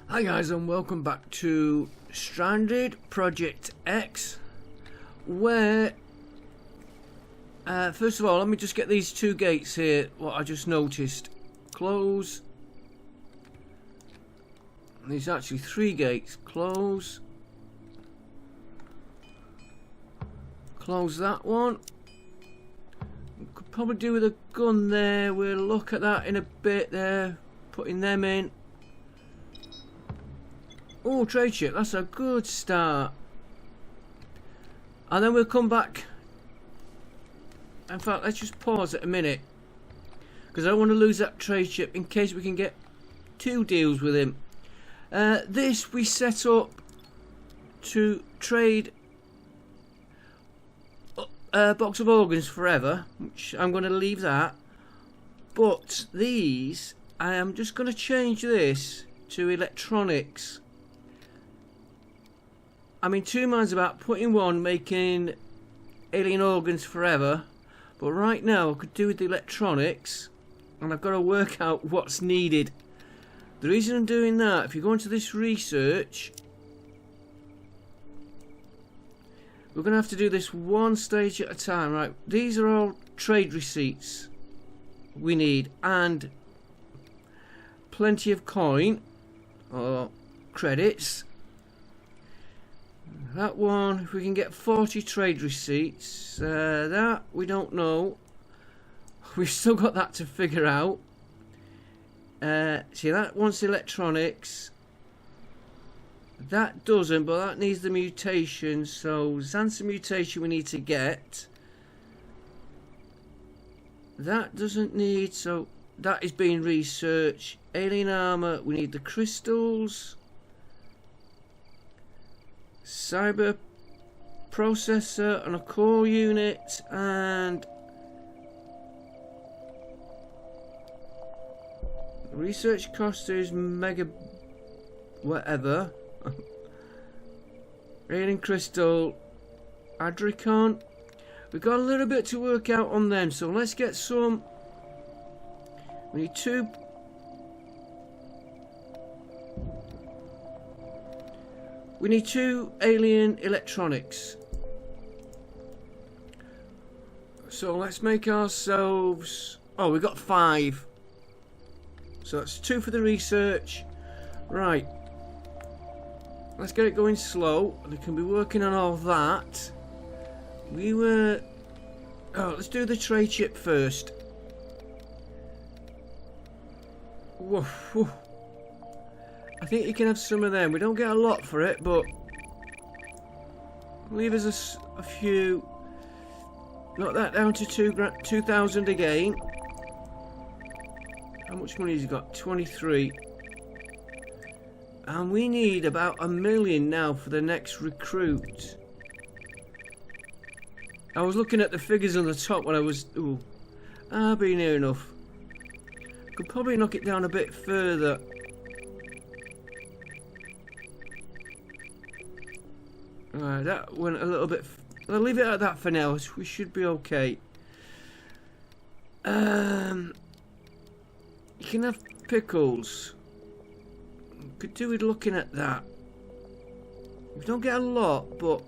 Hi guys, and welcome back to Stranded Project X, where first of all, let me just get these two gates here, what I just noticed. Close. There's actually three gates. Close. Close that one. Could probably do with a gun there. We'll look at that in a bit there. Putting them in. Oh, trade ship, that's a good start. And then we'll come back. In fact, let's just pause it a minute, because I don't want to lose that trade ship in case we can get two deals with him. This we set up to trade a box of organs forever, which I'm going to leave that. But these, I am just going to change this to electronics. I'm in two minds about putting one, making alien organs forever, but right now I could do with the electronics, and I've got to work out what's needed. The reason I'm doing that, if you go into this research, we're going to have to do this one stage at a time, right? These are all trade receipts we need, and plenty of coin, or credits. That one, if we can get 40 trade receipts, that we don't know. We've still got that to figure out. See, that wants electronics. That doesn't, but that needs the mutation. So, Xansa mutation we need to get. That doesn't need, so that is being researched. Alien armor, we need the crystals. Cyber processor and a core unit, and research cost is mega whatever. Alien crystal, Adricon. We've got a little bit to work out on them, so let's get some. We need two. We need two alien electronics. So let's make ourselves... Oh, we got 5. So that's 2 for the research. Right. Let's get it going slow. We can be working on all that. We were... Oh, let's do the trade ship first. Whoa, whoa. I think you can have some of them. We don't get a lot for it, but leave us a few. Knock that down to 2,000 again. How much money has he got? 23. And we need about 1 million now for the next recruit. I was looking at the figures on the top when I was... Ooh, I'll be near enough. Could probably knock it down a bit further. That went a little bit. I'll leave it at that for now. We should be okay. You can have pickles. Could do with looking at that. We don't get a lot, but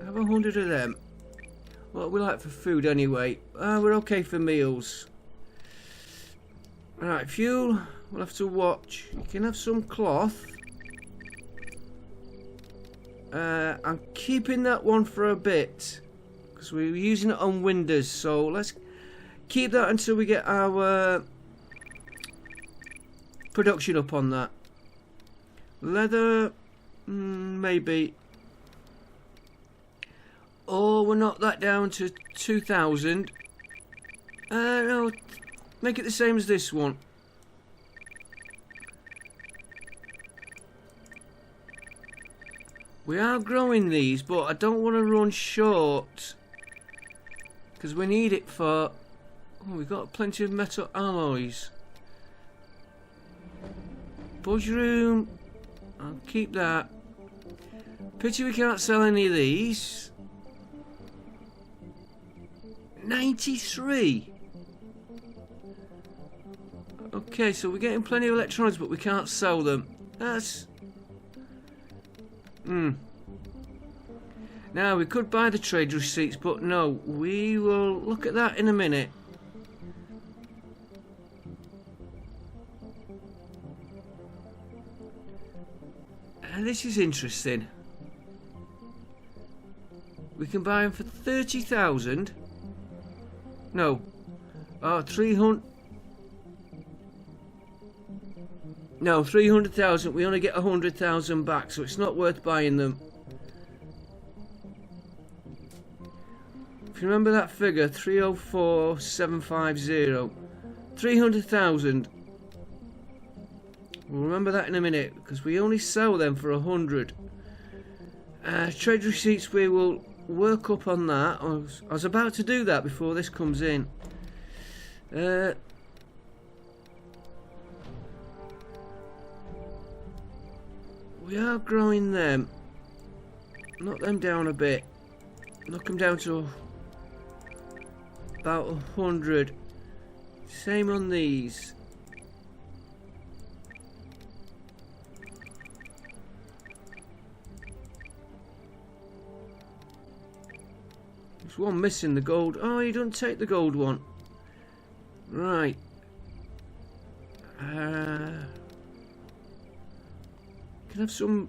have 100 of them. What we like for food anyway. We're okay for meals. Right, fuel. We'll have to watch. You can have some cloth. I'm keeping that one for a bit because we're using it on windows, so let's keep that until we get our production up on that. Leather, maybe. Oh, we'll knock that down to 2,000. No, make it the same as this one. We are growing these, but I don't want to run short because we need it for... Oh, we've got plenty of metal alloys. Budge room, I'll keep that. Pity we can't sell any of these. 93. Okay, so we're getting plenty of electronics, but we can't sell them. That's... Now, we could buy the trade receipts, but no. We will look at that in a minute. And this is interesting. We can buy them for 30,000. No. Oh, 300... No, 300,000. We only get 100,000 back, so it's not worth buying them. If you remember that figure, 304,750. 300,000. We'll remember that in a minute, because we only sell them for 100. Trade receipts, we will work up on that. I was about to do that before this comes in. We are growing them. Knock them down a bit. Knock them down to about 100. Same on these. There's one missing, the gold. Oh, you don't take the gold one. Right. Can I have some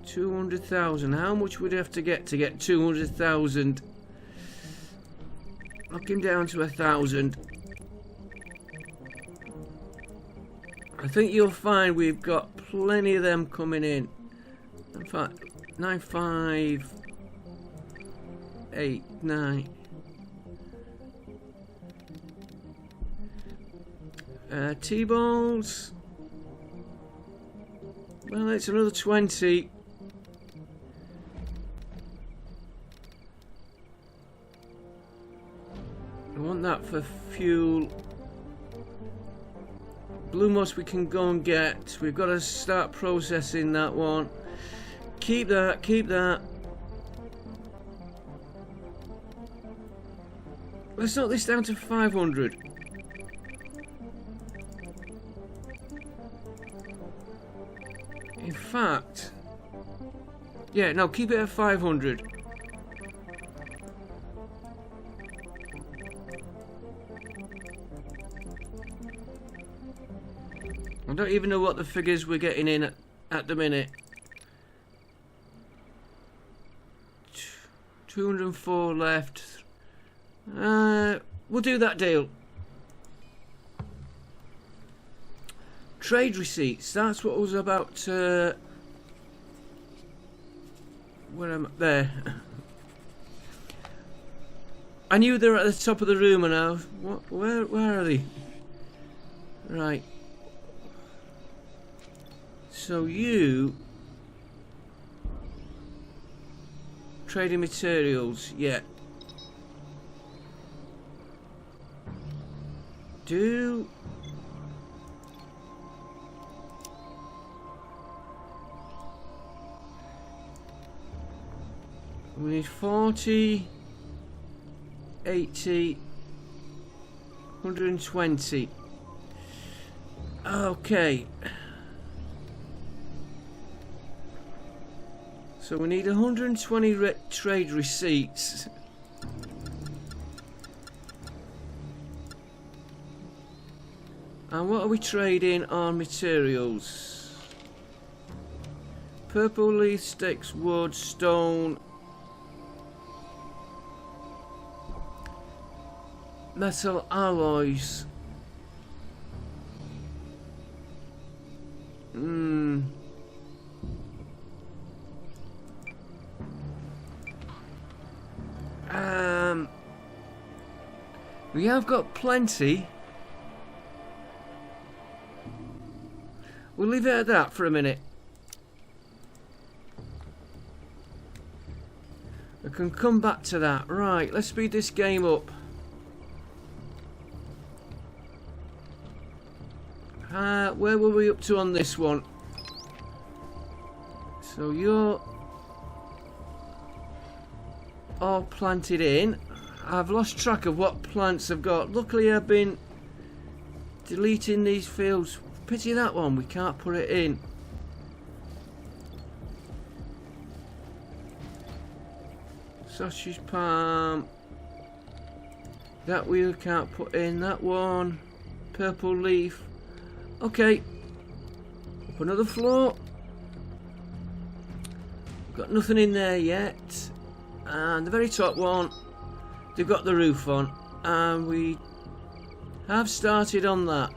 200,000? How much would I have to get 200,000? Knock him down to 1,000. I think you'll find we've got plenty of them coming in. In fact, 9, 5, 8, 9. T-balls. Well, it's another 20. I want that for fuel. Blue moss we can go and get. We've got to start processing that one. Keep that, keep that. Let's knock this down to 500. In fact, yeah, no, keep it at 500. I don't even know what the figures we're getting in at the minute. 204 left. We'll do that deal. Trade receipts, that's what I was about to... Where am I? There. I knew they were at the top of the room and I was... Where are they? Right. So you... Trading materials, yeah. Do... We need 40, 80, 120. Okay. So we need 120 trade receipts. And what are we trading on materials? Purple leaf, sticks, wood, stone, metal alloys. We have got plenty. We'll leave it at that for a minute. I can come back to that. Right, let's speed this game up. Where were we up to on this one? So you're all planted in. I've lost track of what plants I've got. Luckily I've been deleting these fields. Pity that one, we can't put it in. Sausage palm. That wheel can't put in. That one. Purple leaf. Okay. Up another floor. Got nothing in there yet. And the very top one, they've got the roof on. And we have started on that.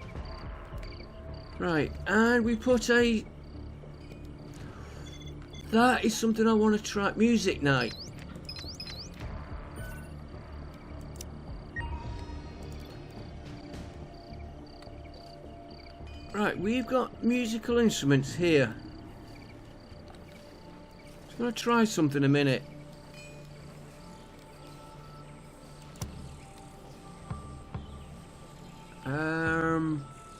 Right, and we put a... That is something I want to try. Music night. Right, we've got musical instruments here. Just going to try something a minute.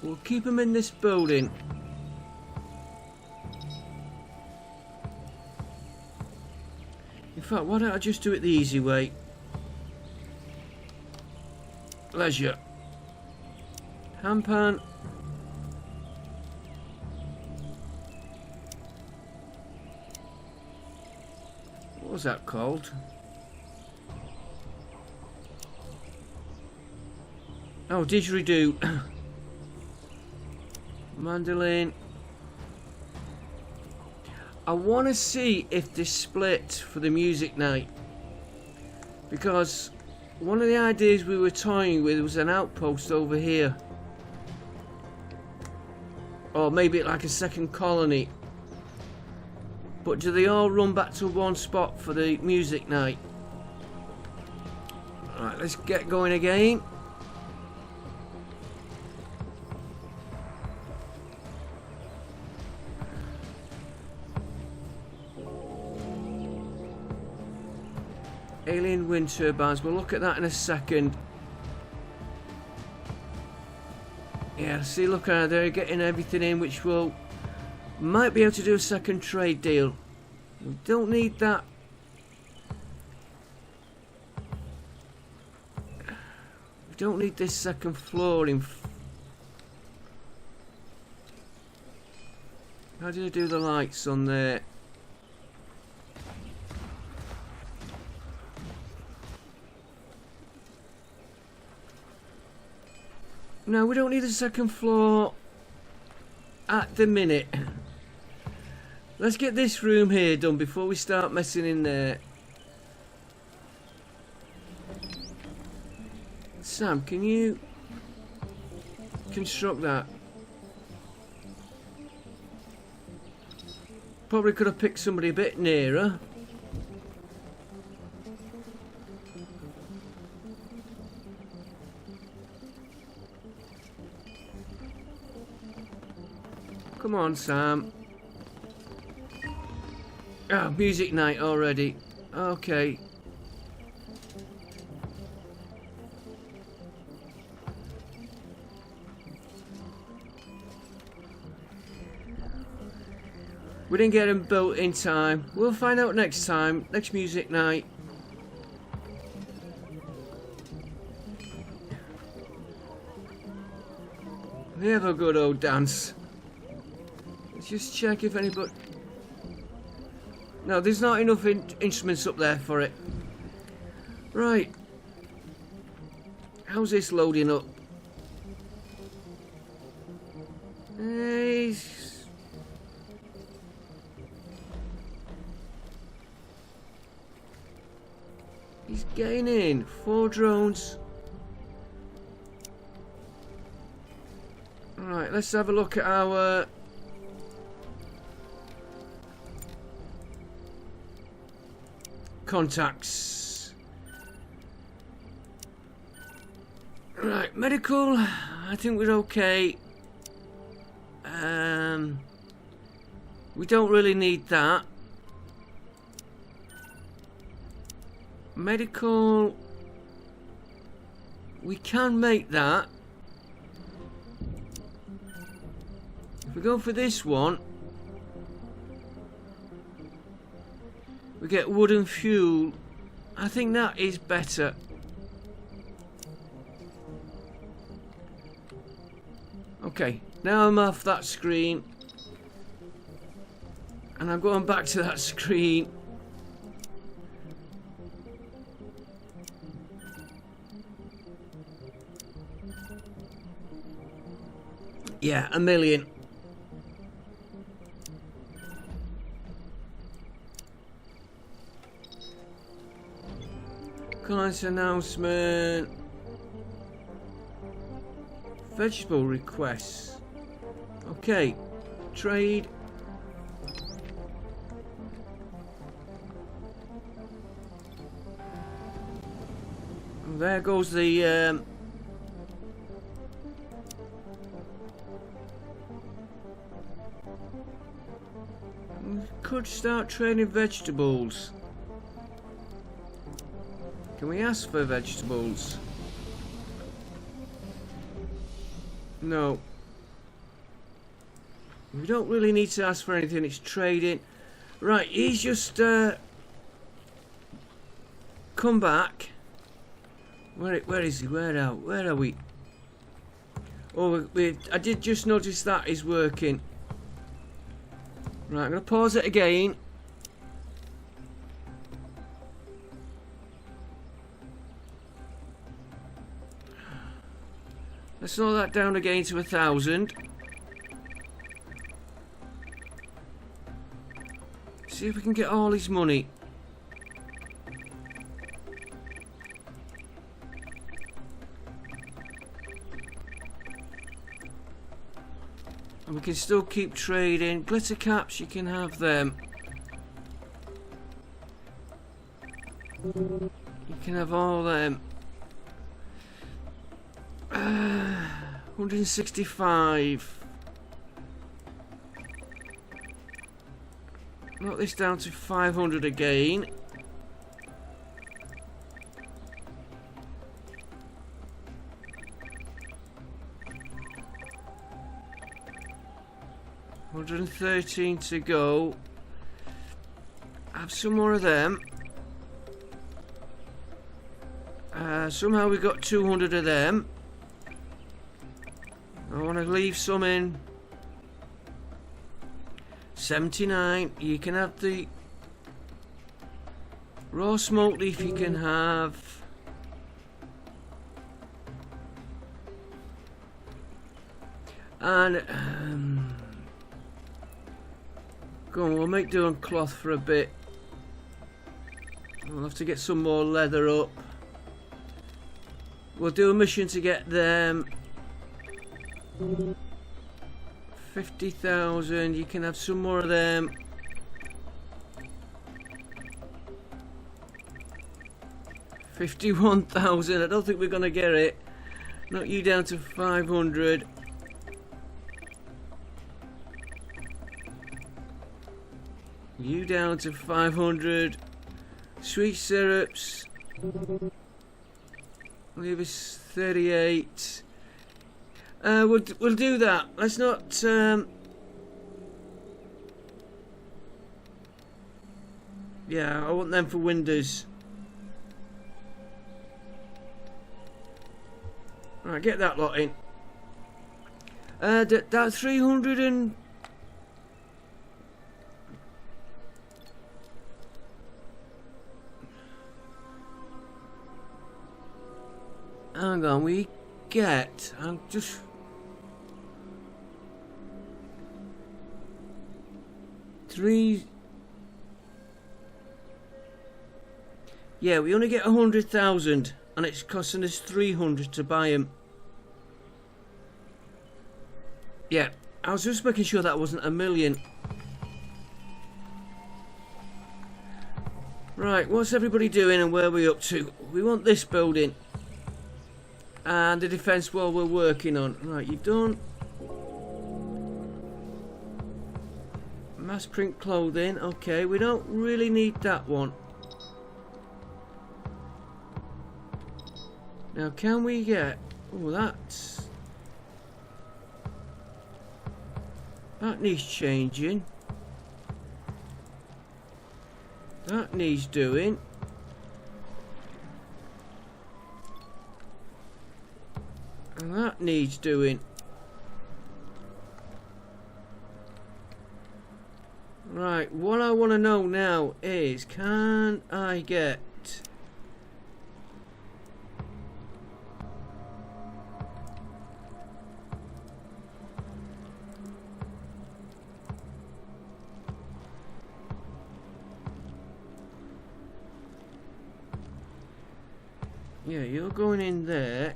We'll keep them in this building. In fact, why don't I just do it the easy way? Leisure. Handpan. What was that called? Oh, didgeridoo. Mandolin. I want to see if they split for the music night, because one of the ideas we were toying with was an outpost over here, or maybe like a second colony. But do they all run back to one spot for the music night? Alright, let's get going again. Alien wind turbines, we'll look at that in a second. Yeah, see, look how they're getting everything in, which will might be able to do a second trade deal. We don't need that. We don't need this second floor in. How did I do the lights on there? No, we don't need a second floor at the minute. Let's get this room here done before we start messing in there. Sam, can you construct that? Probably could have picked somebody a bit nearer. Come on, Sam. Ah, music night already. Okay. We didn't get them built in time. We'll find out next time. Next music night. They have a good old dance. Let's just check if anybody... No, there's not enough instruments up there for it. Right. How's this loading up? He's gaining 4 drones. Right, let's have a look at our contacts. Right, medical, I think we're okay. We don't really need that. Medical, we can make that. If we go for this one, we get wood and fuel. I think that is better. Okay, now I'm off that screen. And I'm going back to that screen. Yeah, 1 million. Client's announcement. Vegetable requests. Okay. Trade. And there goes the we could start trading vegetables. Can we ask for vegetables? No. We don't really need to ask for anything, it's trading. Right, he's just come back. Where is he? Where are we? Oh, I did just notice that is working. Right, I'm going to pause it again. Let's slow that down again to 1,000. See if we can get all his money. And we can still keep trading. Glitter caps, you can have them. You can have all them. 165. Knock this down to 500 again. $113 to go. Have some more of them. Somehow we got 200 of them. I want to leave some in. 79. You can have the raw smoked leaf. You can have. And go on, we'll make do on cloth for a bit. We'll have to get some more leather up. We'll do a mission to get them. 50,000. You can have some more of them. $51,000. I don't think we're gonna get it. Knock you down to 500. You down to 500. Sweet syrups. Leave us 38. We'll do that. Let's not. Yeah, I want them for windows. Right, get that lot in. That 300 and. Hang on, we get. I'm just. Yeah, we only get 100,000 and it's costing us 300 to buy them. Yeah, I was just making sure that wasn't 1 million. Right, what's everybody doing and where are we up to? We want this building and the defence wall we're working on. Right, you done? Mass print clothing, okay, we don't really need that one. Now can we get, oh that needs changing. That needs doing. And that needs doing. Right, what I want to know now is, can I get... Yeah, you're going in there.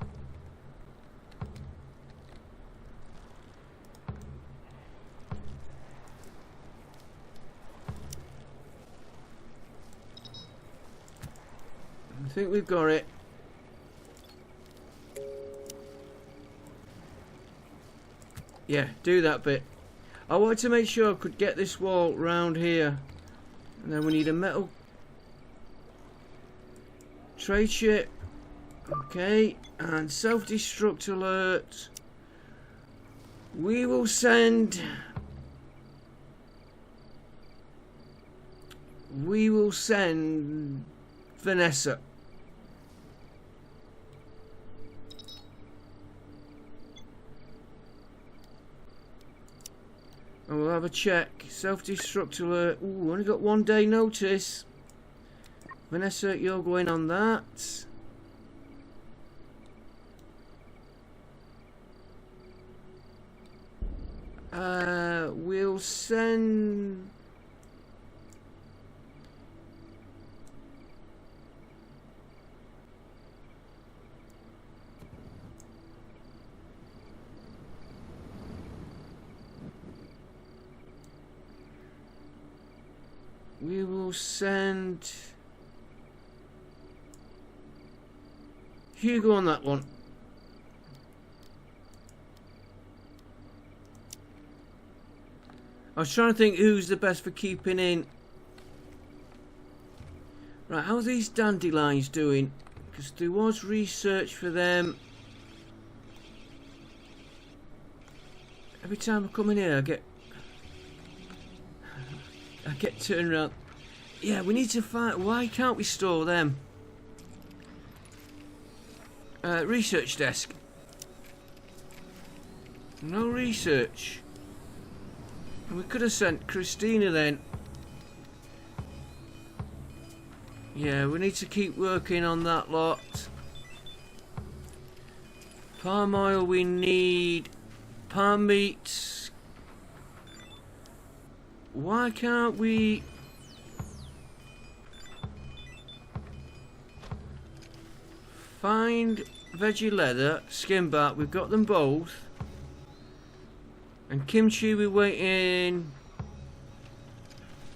I think we've got it. Yeah, do that bit. I wanted to make sure I could get this wall round here. And then we need a metal trade ship. Okay, and self-destruct alert. We will send Vanessa. And we'll have a check. Self-destruct alert. Ooh, only got 1 day notice. Vanessa, you're going on that. We'll send... We will send Hugo on that one. I was trying to think who's the best for keeping in. Right, how's these dandelions doing? Because there was research for them. Every time I come in here, I get turned around. Yeah, we need to find... Why can't we store them? Research desk. No research. We could have sent Christina then. Yeah, we need to keep working on that lot. Palm oil we need. Palm meat. Why can't we... Find veggie leather, skin bark, we've got them both. And kimchi we're waiting.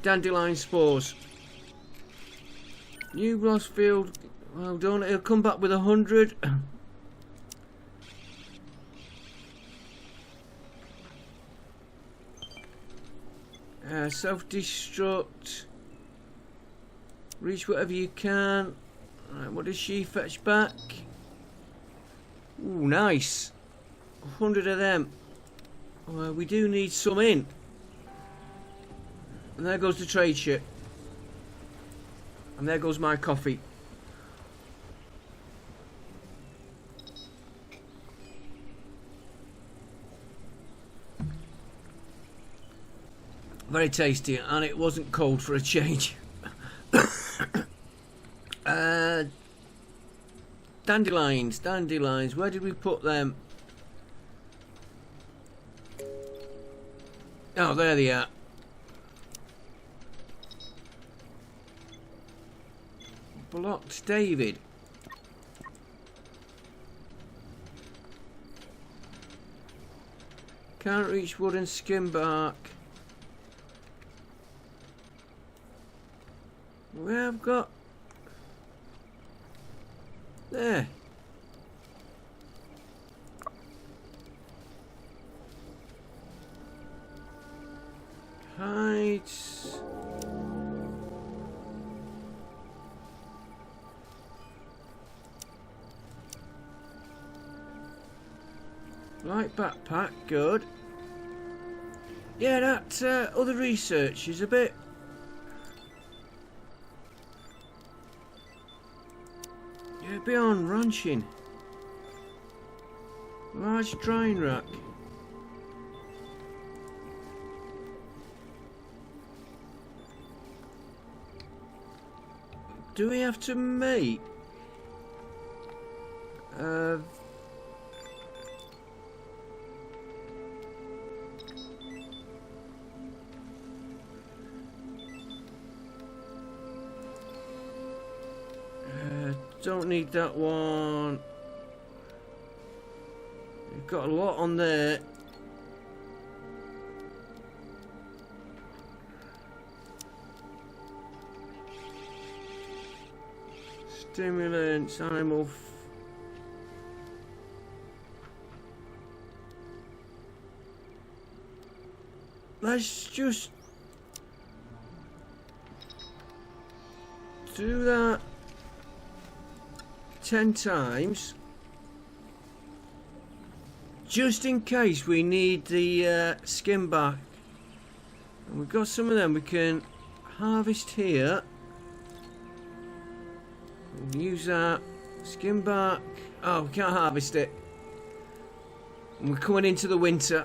Dandelion spores. New Rossfield, well done, it'll come back with 100. Self-destruct. Reach whatever you can. Right, what does she fetch back? Ooh, nice. 100 of them. Well, we do need some in. And there goes the trade ship. And there goes my coffee. Very tasty, and it wasn't cold for a change. Dandelions. Where did we put them? Oh, there they are. Blocked David. Can't reach wood and skin bark. We have got... There. Hides. Light backpack, good. Yeah, that other research is a bit... Yeah, beyond ranching. Large drying rack. do we have to mate? Don't need that one. We've got a lot on there. Stimulants, animal. Let's just do that 10 times. Just in case we need the skin back. And we've got some of them we can harvest here. We'll use that. Skin back. Oh, we can't harvest it. And we're coming into the winter.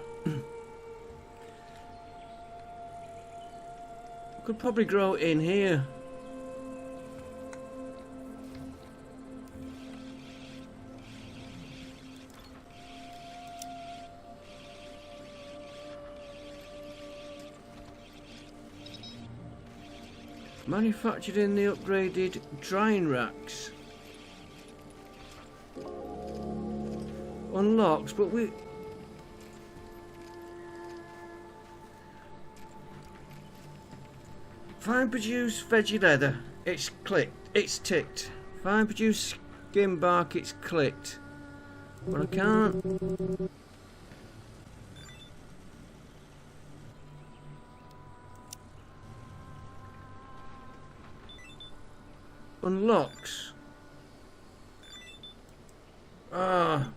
Could probably grow it in here. Manufactured in the upgraded drying racks. Unlocks, but we... Fine produce veggie leather. It's clicked. It's ticked. Fine produce skin bark. It's clicked. But I can't. Unlocks. Ah.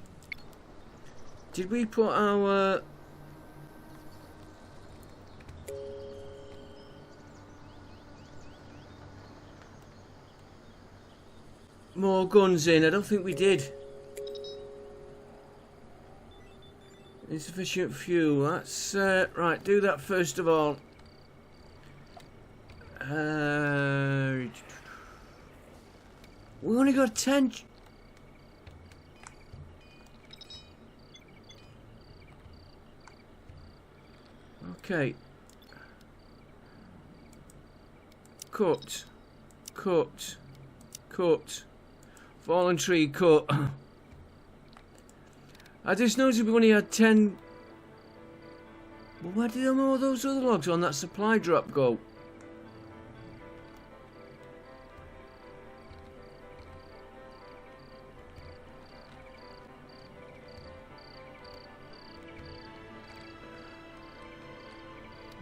Did we put our... more guns in? I don't think we did. Insufficient fuel. That's right. Do that first of all. We only got 10. Okay. Cut. Cut. Cut. Fallen tree cut. I just noticed we only had 10. Well, where did all those other logs on that supply drop go?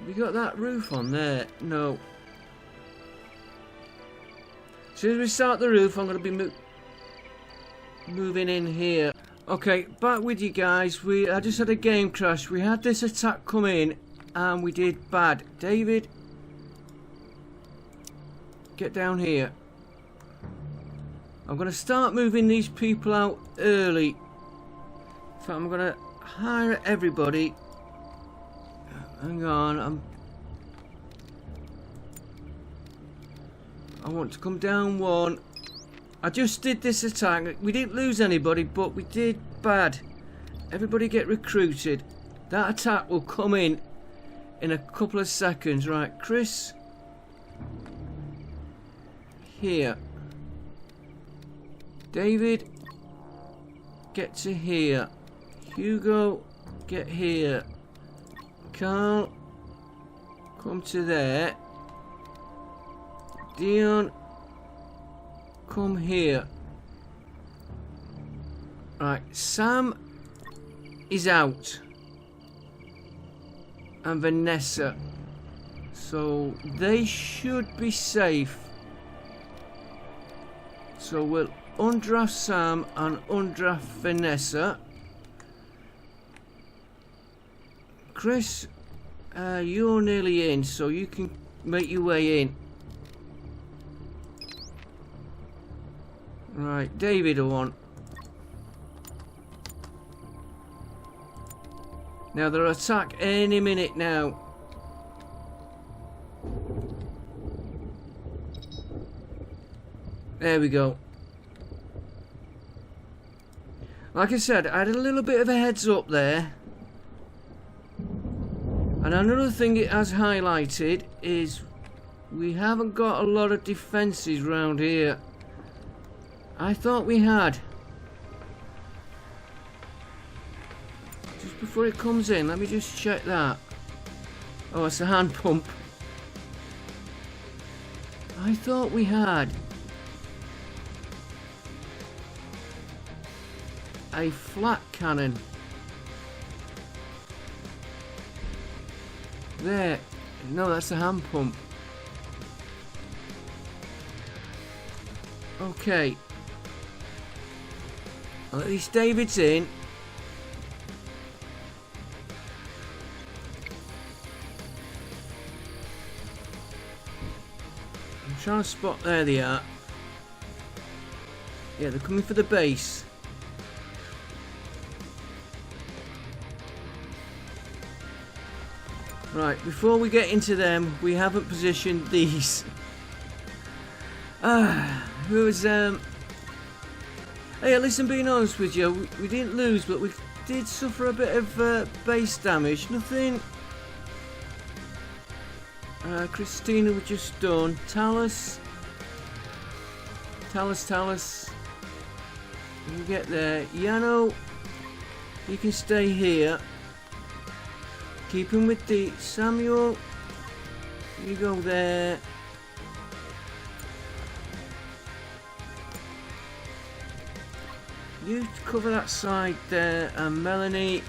We got that roof on there? No. As soon as we start the roof, I'm going to be moving in here. Okay, back with you guys. I just had a game crash. We had this attack come in and we did bad. David, get down here. I'm going to start moving these people out early. In fact, I'm going to hire everybody. Hang on, I want to come down one. I just did this attack. We didn't lose anybody, but we did bad. Everybody get recruited. That attack will come in a couple of seconds. Right, Chris. Here. David. Get to here. Hugo. Get here. Carl, come to there. Dion, come here. Right, Sam is out. And Vanessa. So they should be safe. So we'll undraft Sam and undraft Vanessa. Chris, you're nearly in, so you can make your way in. Right, David I want. Now they'll attack any minute now. There we go. Like I said, I had a little bit of a heads up there. And another thing it has highlighted is we haven't got a lot of defences round here. I thought we had. Just before it comes in, let me just check that. Oh, it's a hand pump. I thought we had a flat cannon. There. No, that's a hand pump. Okay. I'll let these Davids in. I'm trying to spot. There they are. Yeah, they're coming for the base. Right, before we get into them, we haven't positioned these. Hey, listen, being honest with you, we didn't lose, but we did suffer a bit of base damage. Nothing. Christina, we just done. Talus. You get there. Yano, you can stay here. Keep him with the Samuel. You go there. You cover that side there, and Melanie.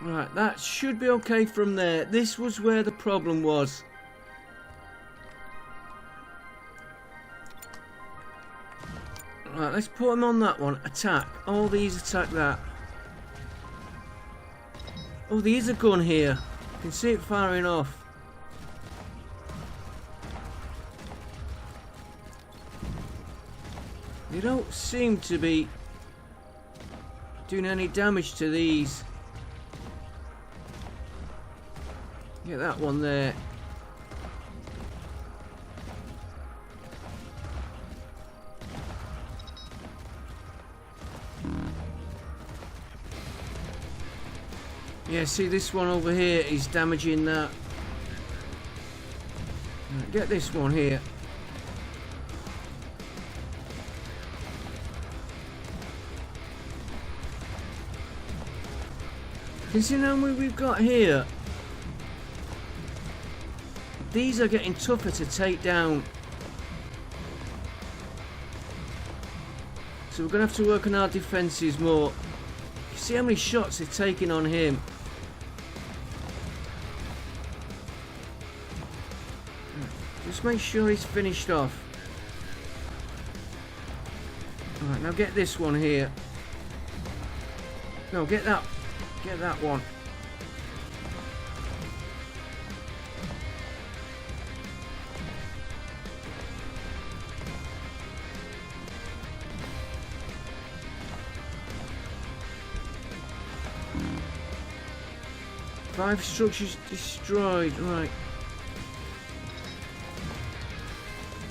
Right, that should be okay from there. This was where the problem was. Right, let's put him on that one. Attack. All these attack that. Oh, there is a gun here. You can see it firing off. They don't seem to be doing any damage to these. Get that one there. Yeah, see this one over here is damaging that. Right, get this one here. Can you see how many we've got here? These are getting tougher to take down. So we're going to have to work on our defences more. You see how many shots they're taking on him? Just make sure he's finished off. Alright, now get this one here. No, get that. Get that one. Five structures destroyed. Right.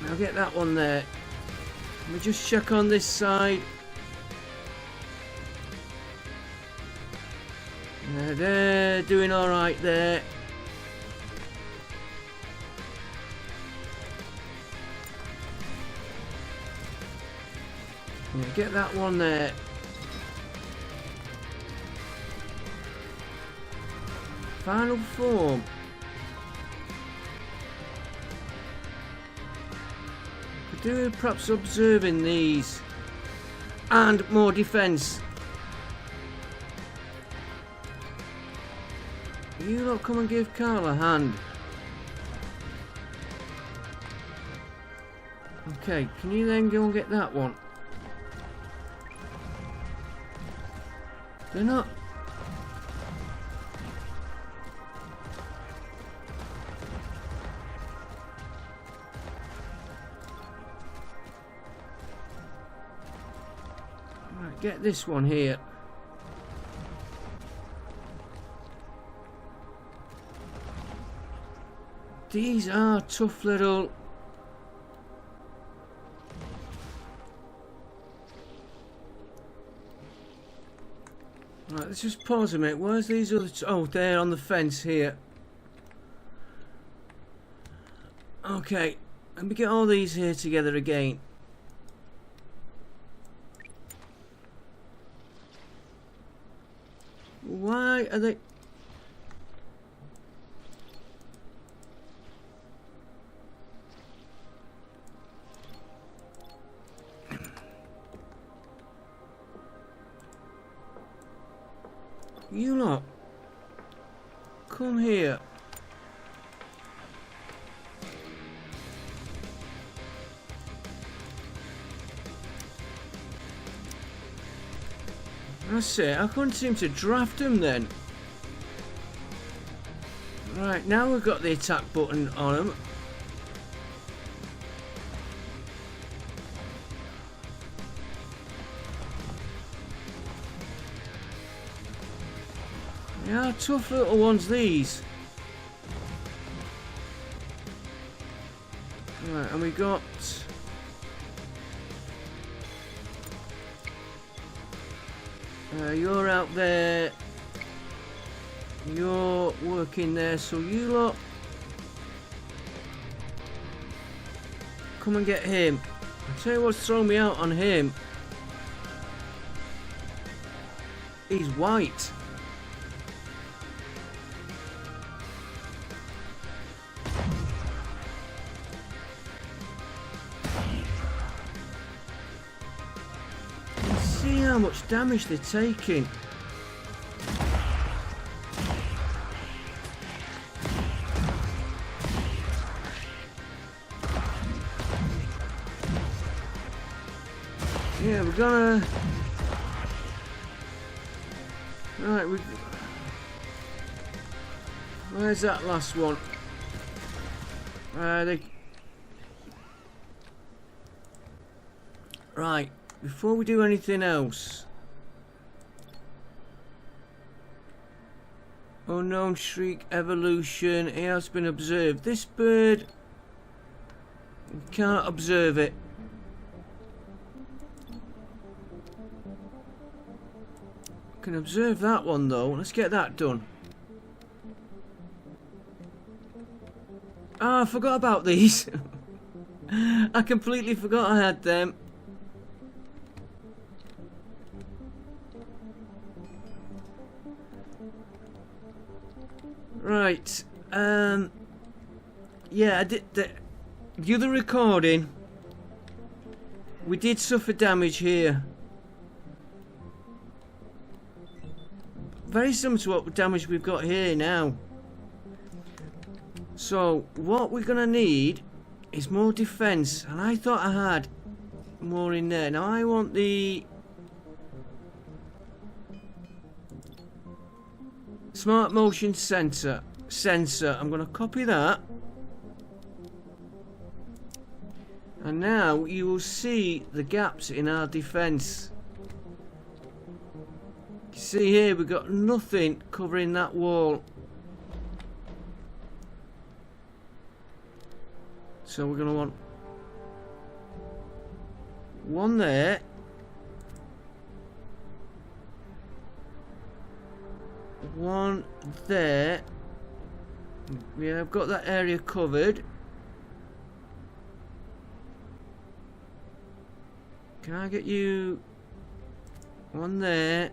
Now get that one there. Let me just check on this side. They're doing alright there. Yeah, get that one there. Final form. Could do with perhaps observing these. And more defence. You lot come and give Carl a hand. Okay, can you then go and get that one? They're not. Right, get this one here. These are tough little Right, let's just pause a minute. Where's these other... oh, they're on the fence here. Okay, let me get all these here together again. Why are they... you lot, come here. That's it, I couldn't seem to draft them then. Right, now we've got the attack button on them. Yeah, tough little ones these. Right, and we got... you're out there. You're working there, so you lot come and get him. I'll tell you what's thrown me out on him. He's white. See how much damage they're taking. Yeah, we're gonna... right, where's that last one? Right, before we do anything else... unknown shriek evolution, it has been observed. This bird... you can't observe it. Can observe that one though. Let's get that done. Ah, I forgot about these. I completely forgot I had them. Right. Yeah, I did the other recording. We did suffer damage here. Very similar to what damage we've got here now. So what we're gonna need is more defense, and I thought I had more in there. Now I want the smart motion sensor. I'm gonna copy that, and now you will see the gaps in our defense. See here, we've got nothing covering that wall. So we're going to want one there. One there. Yeah, I've got that area covered. Can I get you one there?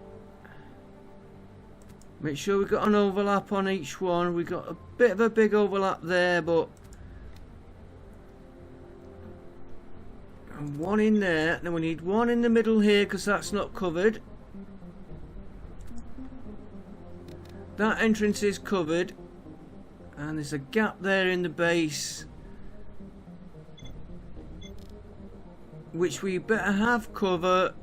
Make sure we've got an overlap on each one. We've got a bit of a big overlap there, but... and one in there. Then we need one in the middle here, because that's not covered. That entrance is covered. And there's a gap there in the base, which we better have cover.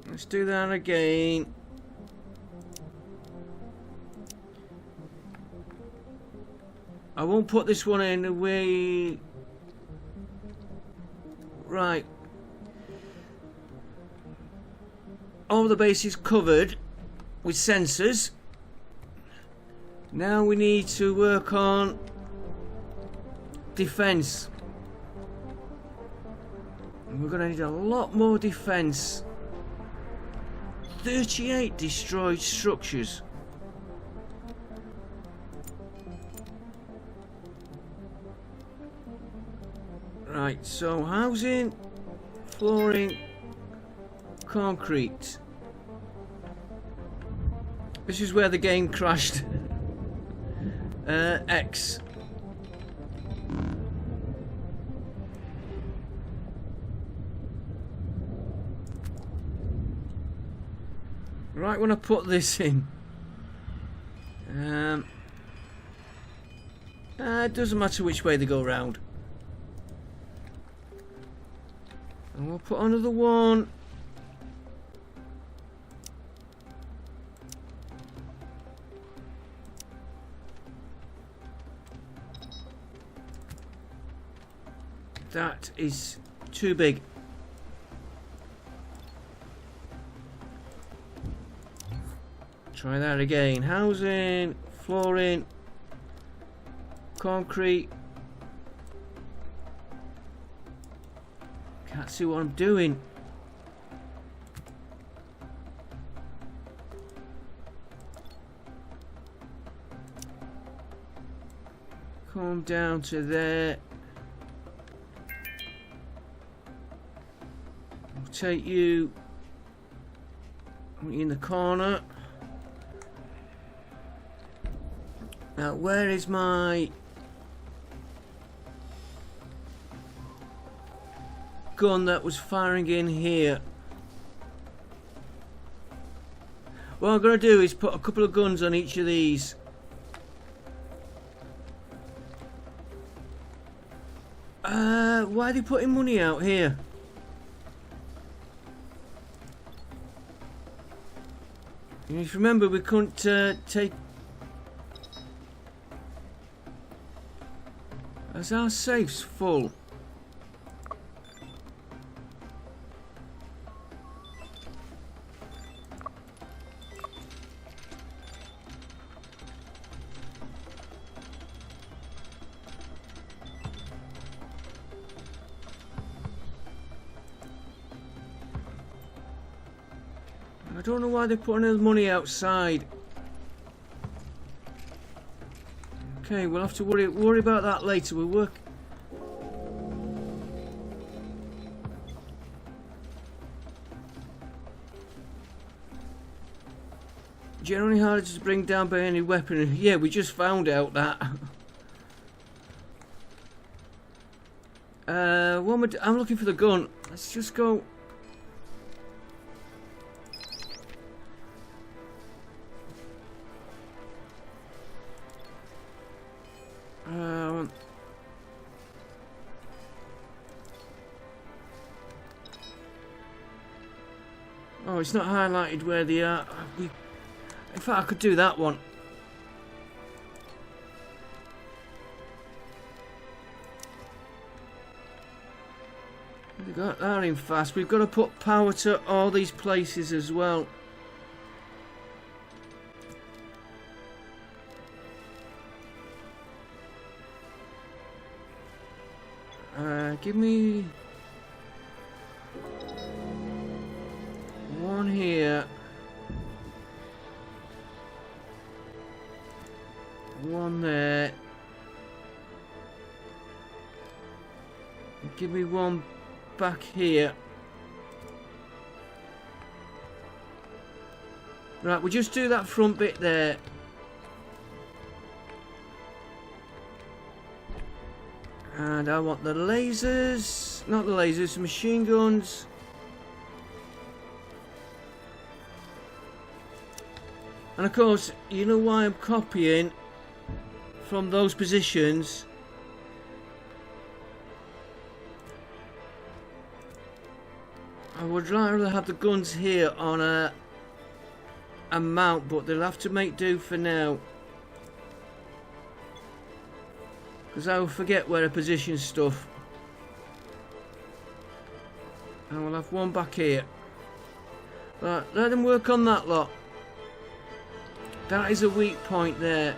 Let's do that again. I won't put this one in the way. Right. All the base is covered with sensors. Now we need to work on defense. And we're going to need a lot more defence. 38 destroyed structures. Right, so housing, flooring, concrete. This is where the game crashed. X. Right when I put this in. It doesn't matter which way they go round. And we'll put another one. That is too big. Try that again. Housing, flooring, concrete. Can't see what I'm doing. Come down to there. I'll take you in the corner. Now, where is my gun that was firing in here? What I'm going to do is put a couple of guns on each of these. Why are they putting money out here? And if you remember, we couldn't take... As our safe's full. I don't know why they're putting the money outside. Okay, we'll have to worry about that later. We'll work. Generally harder to bring down by any weapon. Yeah, we just found out that. I'm looking for the gun. Let's just go. Oh, it's not highlighted where they are. In fact, I could do that one. We got that in fast. We've got to put power to all these places as well. Give me one here, one there. Give me one back here. Right, we'll just do that front bit there. And I want the lasers, not the lasers, the machine guns. And of course, you know why I'm copying from those positions. I would rather have the guns here on a mount, but they'll have to make do for now. Because I will forget where to position stuff. And we'll have one back here. Right, let them work on that lot. That is a weak point there.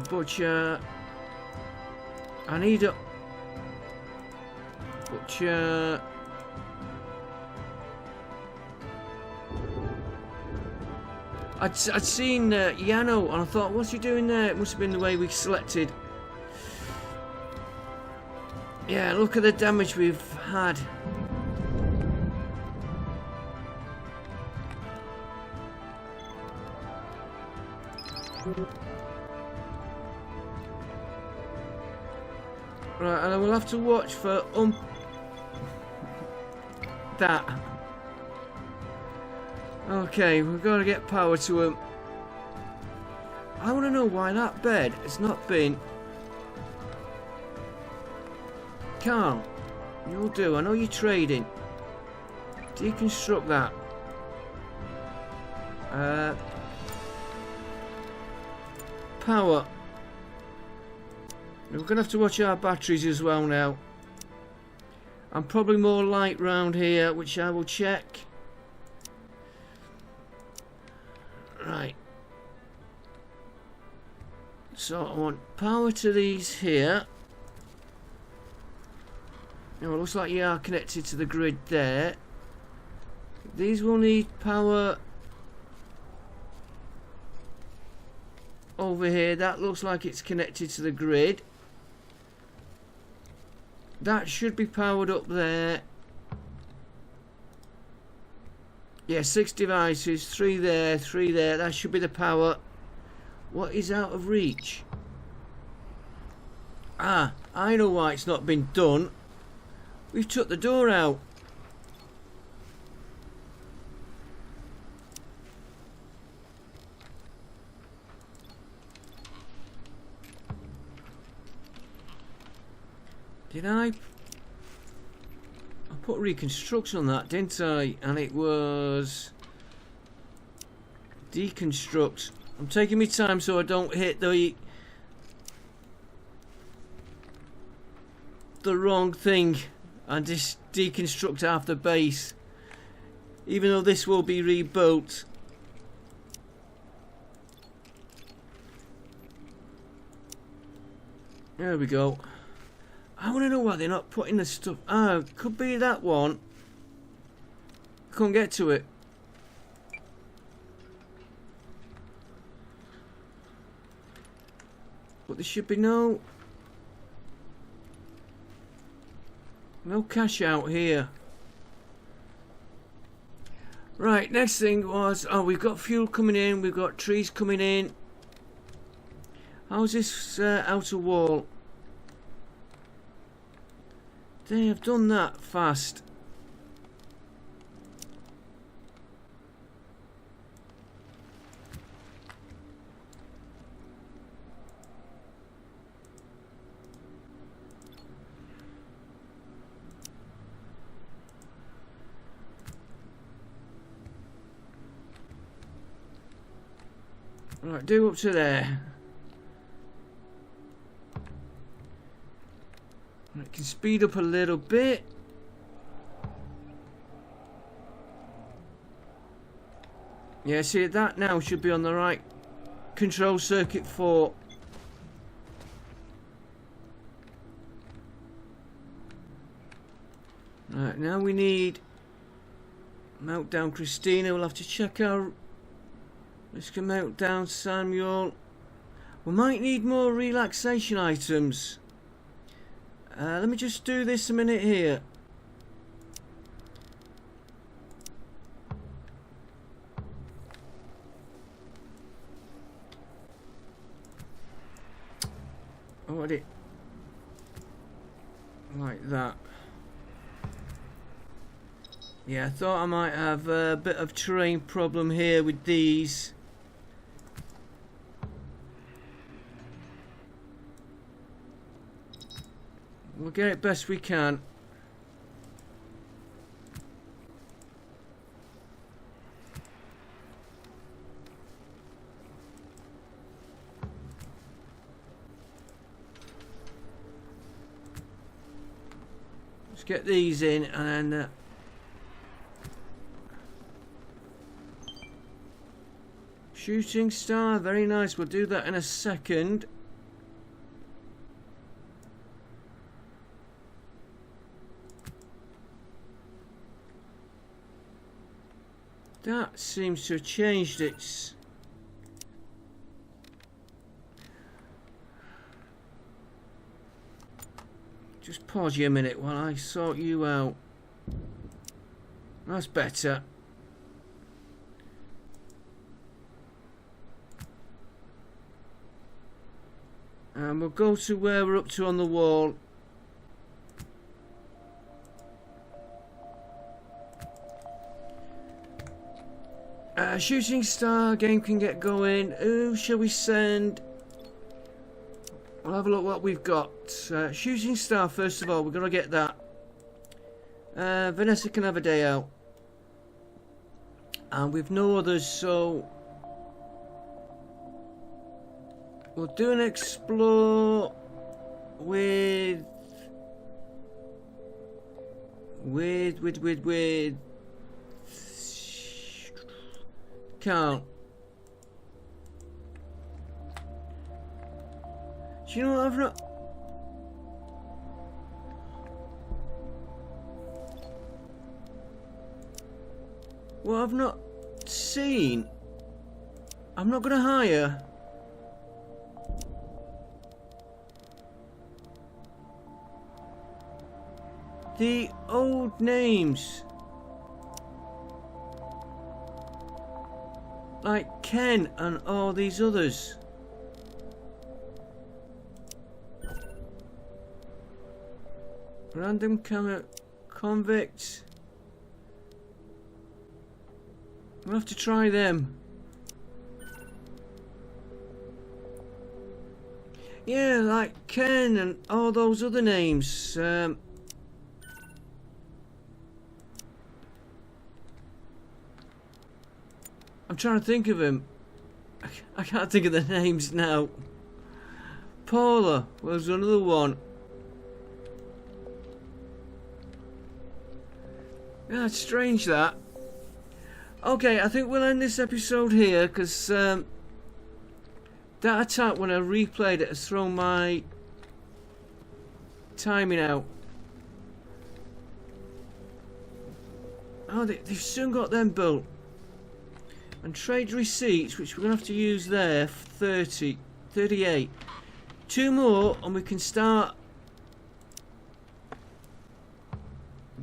Butcher. I need a butcher. I'd seen Yano and I thought, what's he doing there? It must have been the way we selected. Yeah, look at the damage we've had. Right, and I will have to watch for that. Okay, we've got to get power to him. I want to know why that bed has not been... Carl, you'll do. I know you're trading. Deconstruct that. Power. We're going to have to watch our batteries as well now. I'm probably more light round here, which I will check. Right. So I want power to these here. Now it looks like you are connected to the grid there. These will need power over here. That looks like it's connected to the grid. That should be powered up there. Yeah, 6 devices, 3 there, 3 there. That should be the power. What is out of reach? Ah, I know why it's not been done. We've took the door out. Did I put reconstruct on that, didn't I? And it was deconstruct. I'm taking my time so I don't hit the wrong thing and just deconstruct half the base, even though this will be rebuilt. There we go. I want to know why they're not putting the stuff. Ah, could be that one. Can't get to it. But there should be no cash out here. Right, next thing was, oh, we've got fuel coming in, we've got trees coming in. How's this outer wall? They have done that fast. Right, do up to there. Right, can speed up a little bit. Yeah, see, that now should be on the right control circuit for. Right, now we need Meltdown Christina. We'll have to check our risk of meltdown Samuel. We might need more relaxation items. Let me just do this a minute here. Oh, what it? Like that. Yeah, I thought I might have a bit of terrain problem here with these. We'll get it best we can. Let's get these in and then shooting star, very nice. We'll do that in a second. That seems to have changed its... Just pause you a minute while I sort you out. That's better. And we'll go to where we're up to on the wall. Shooting star, game can get going. Who shall we send? We'll have a look what we've got. Shooting star, first of all, we're going to get that. Vanessa can have a day out. And we've no others, so... We'll do an explore with Carl. Do you know what I've not... What I've not seen, I'm not going to hire. The old names. Like Ken and all these others. Random convicts. We'll have to try them. Yeah, like Ken and all those other names. I'm trying to think of him. I can't think of the names now. Paula was another one. Yeah, it's strange that. Okay, I think we'll end this episode here because that attack when I replayed it has thrown my timing out. Oh, they've soon got them built. And trade receipts, which we're going to have to use there, 30, 38. 2 more and we can start.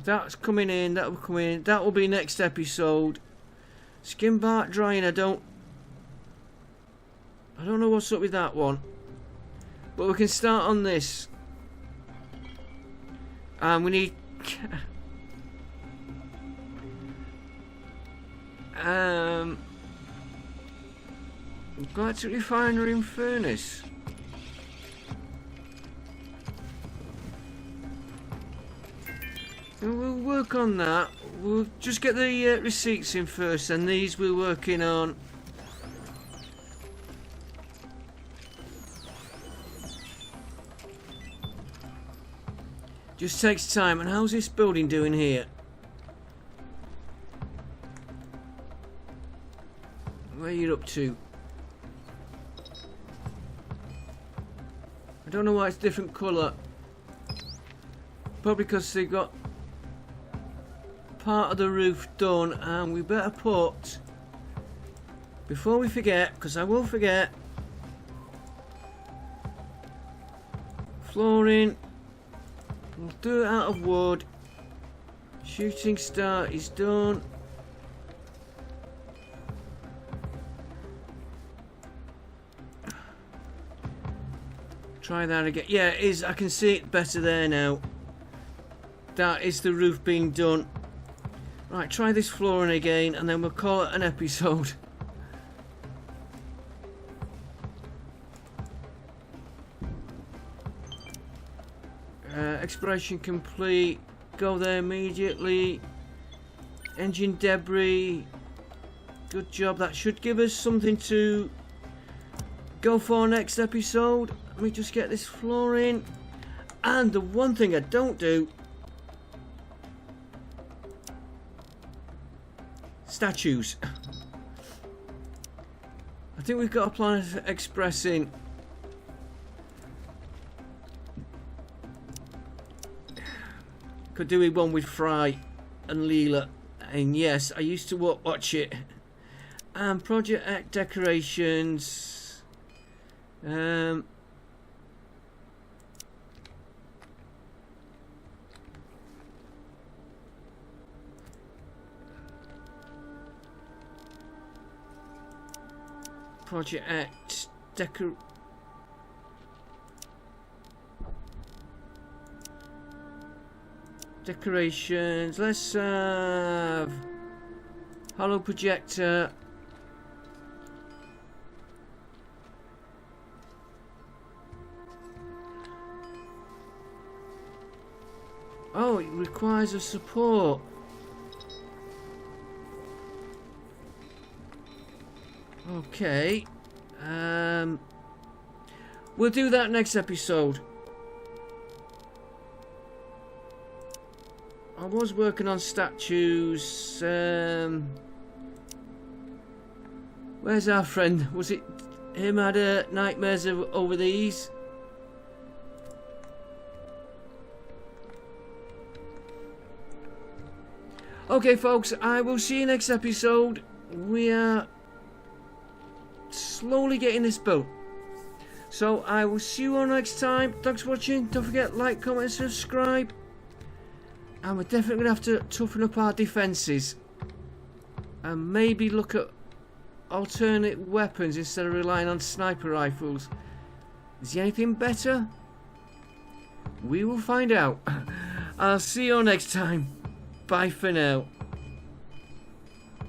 That's coming in, that will come in. That will be next episode. Skin bark drying, I don't know what's up with that one. But we can start on this. And we need... Electric refinery and furnace. And we'll work on that. We'll just get the receipts in first, and these we're working on. Just takes time. And how's this building doing here? Where are you up to? I don't know why it's different colour. Probably because they got part of the roof done, and we better put, before we forget, because I will forget, flooring. We'll do it out of wood. Shooting star is done. Try that again. Yeah, it is. I can see it better there now. That is the roof being done. Right, try this flooring again, and then we'll call it an episode. Exploration complete. Go there immediately. Engine debris. Good job. That should give us something to go for next episode. Let me just get this flooring. And the one thing I don't do, statues. I think we've got a plan for expressing. Could do one with Fry and Leela. And yes, I used to watch it. And Project X decorations. Project X decorations. Let's have hollow projector. Oh, it requires a support. Okay. We'll do that next episode. I was working on statues. Where's our friend? Was it him had nightmares over these? Okay, folks, I will see you next episode. We are slowly getting this built. So I will see you all next time. Thanks for watching. Don't forget, like, comment, and subscribe. And we're definitely going to have to toughen up our defences. And maybe look at alternate weapons instead of relying on sniper rifles. Is there anything better? We will find out. I'll see you all next time. Bye for now.